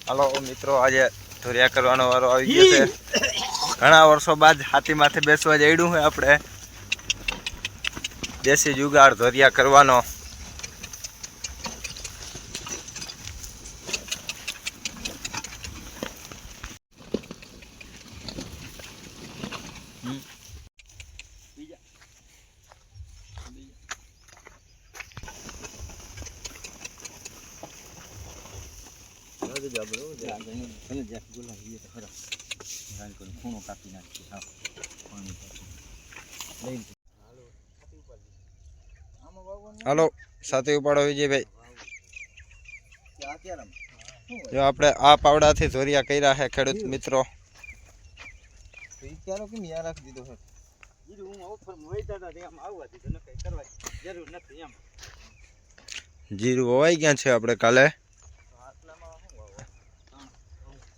હાલો મિત્રો, આજે ધોરિયા કરવાનો વારો આવી ગયો છે। ઘણા વર્ષો બાદ હાથી માથે બેસવા જઈડું છે આપણે દેશી જુગાડ ધોરિયા કરવાનો। હાલો સાથે ઉપાડો વિજયભાઈ। જો આપણે આ પાવડાથી ધોરિયા કર્યા છે ખેડૂત મિત્રો। જીરું વવાઈ ગયા છે આપણે કાલે।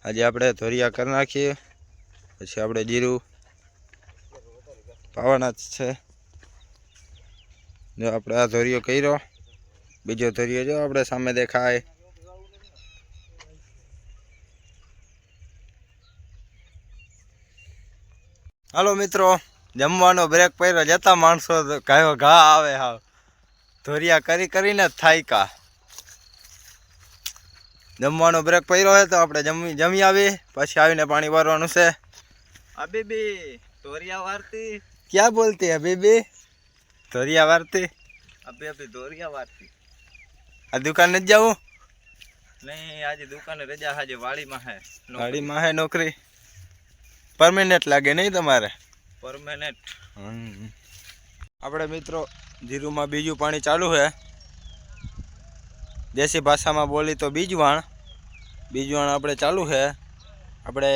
આજે આપણે ધોરિયા કરી નાખીએ પછી આપણે જીરું પાવાના જ છે। જો આપણે આ ધોરિયો કર્યો, બીજો ધોરિયો જો આપણે સામે દેખાય। હાલો મિત્રો, જમવાનો બ્રેક પડ્યો, જતા માણસો ગાયો ઘા આવે। હા, ધોરિયા કરી કરીને જ થાય કા। જમવાનો બ્રેક પડ્યો હોય તો આપણે જમી આવી, પછી આવીને પાણી ભરવાનું છે। अबीबी धोरिया वारती क्या बोलते हैं बेबी? धोरिया वारती अभी धोरिया वारती। आ दुकान न जाऊँ? नहीं, आज दुकान रजा है, वाड़ी में है। वाड़ी में है नौकरी परमानेंट लागे नहीं तुम्हारे? परमानेंट। આપણે મિત્રો જીરું માં બીજું પાણી ચાલુ છે। દેશી ભાષામાં બોલી તો બીજવાણ આપણે ચાલુ છે। આપણે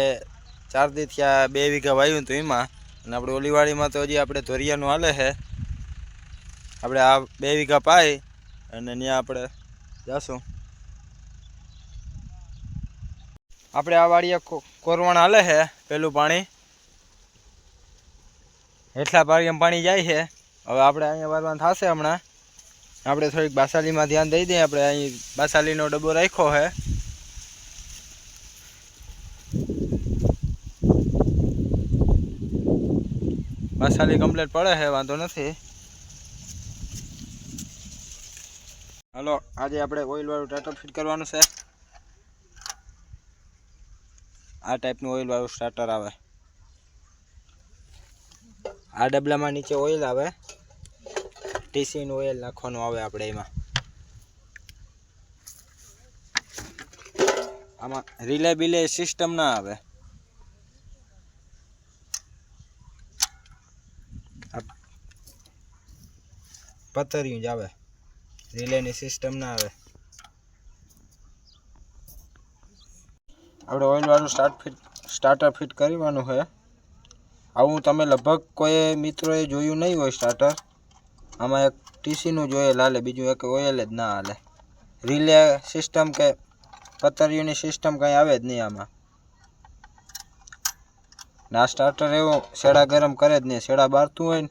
4 દી થયા 2 વીઘા વાવ્યું તો એમાં, અને આપણે ઓલી વાડીમાં તો હજી આપણે ધોરિયાનું હાલે છે। આપણે આ 2 વીઘા પાઈ અને ત્યાં આપણે જાશું। આપણે આ વાડીએ કોરવણ હાલે છે, પેલું પાણી હેઠલા પાણીમાં પાણી જાય છે। હવે આપણે અહીંયા વારવાનું થશે હમણાં। આપણે થોડીક બાસાલીમાં ધ્યાન દઈ દઈએ। આપણે અહીં બાસાલીનો ડબ્બો રાખ્યો છે। બાસાલી કમ્પ્લીટ પડે છે, વાંધો નથી। હાલો, આજે આપણે ઓઇલ વાળું સ્ટાર્ટર ફિટ કરવાનું છે। આ ટાઈપનું ઓઇલ વાળું સ્ટાર્ટર આવે। આ ડબલામાં નીચે ઓઇલ આવે, ટીસીનું ઓઇલ નાખવાનું આવે આપણે એમાં। આમાં રિલે બિલે સિસ્ટમ ના આવે, પતરિયું જ આવે, રિલેની સિસ્ટમ ના આવે। આપણે ઓઇલ વાળું સ્ટાર્ટર ફિટ કરવાનું છે। આવું તમે લગભગ કોઈ મિત્રોએ જોયું નહીં હોય સ્ટાર્ટર। આમાં એક ટીસીનું જ ઓઇલ હાલે, બીજું એક ઓઇલ જ ના હાલે। રિલે સિસ્ટમ કે પતરિયુંની સિસ્ટમ કંઈ આવે જ નહીં આમાં। ના સ્ટાર્ટર એવું શેડા ગરમ કરે જ નહીં, શેડા બારતું હોય ને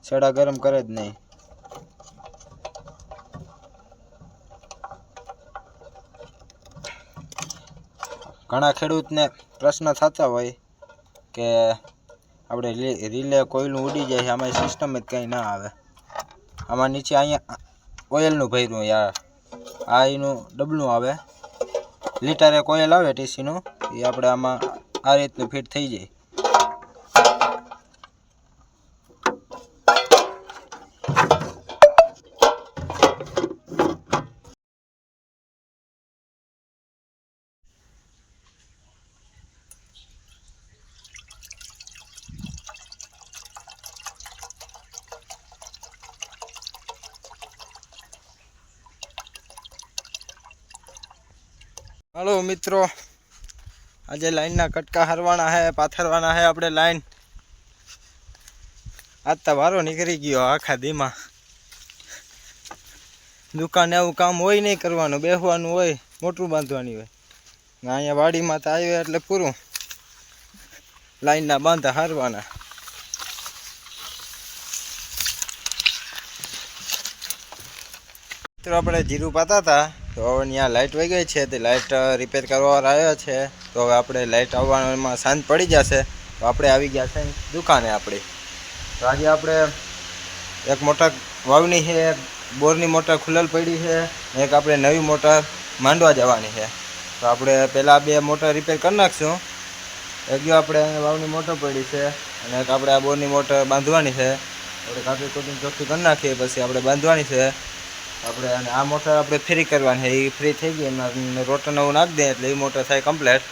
શેડા ગરમ કરે જ નહીં। ઘણા ખેડૂતને પ્રશ્ન થતા હોય કે આપણે રિલે કોઈલનું ઉડી જાય છે, આમાં સિસ્ટમ જ કંઈ ના આવે। આમાં નીચે અહીંયા ઓઇલનું ભર્યું, યાર આ એનું ડબલું આવે, લીટર એક ઓઇલ આવે ટીસીનું, એ આપણે આમાં આ રીતનું ફિટ થઈ જાય। હાલો મિત્રો, આજે લાઈનના કટકા હરવાના છે, પાથરવાના છે આપણે લાઈન। આજ તો વારો નીકળી ગયો આખા દીમાં। દુકાને આવું કામ હોય નહીં કરવાનું, બેસવાનું હોય, મોટું બાંધવાની હોય। અહીંયા વાડીમાં તો આવ્યો એટલે પૂરું, લાઈનના બાંધા હારવાના। મિત્રો આપણે જીરું પાતા હતા, તો હવે ત્યાં લાઇટ વહી ગઈ છે, તે લાઇટ રિપેર કરવાવાળા આવ્યા છે. તો હવે આપણે લાઇટ આવવામાં શાંત પડી જશે. તો આપણે આવી ગયા છે દુકાને આપણી. તો આજે આપણે એક મોટર વાવની છે, એક બોરની મોટર ખુલ્લેલ પડી છે, એક આપણે નવી મોટર માંડવા જવાની છે. તો આપણે પહેલાં 2 મોટર રિપેર કરી નાખશું. એક જો આપણે વાવની મોટર પડી છે અને એક આપણે આ બોરની મોટર બાંધવાની છે. આપણે કાપી કોટિંગ ચોખ્ખી કરી નાખીએ, પછી આપણે બાંધવાની છે. આપણે અને આ મોટર આપણે ફ્રી કરવાની છે, એ ફ્રી થઈ ગઈ એમાં રોટર નવું નાખી દઈએ એટલે એ મોટર થાય કમ્પ્લેટ.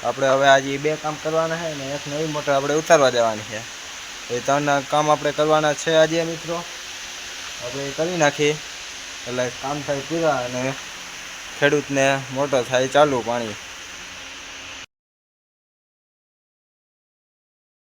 આપણે હવે આજે 2 કામ કરવાના છે ને એક નવી મોટર આપણે ઉતારવા દેવાની છે. એ 3 કામ આપણે કરવાના છે આજે મિત્રો. આપણે એ કરી નાખીએ એટલે કામ થાય પૂરા અને ખેડૂતને મોટર થાય ચાલુ પાણી.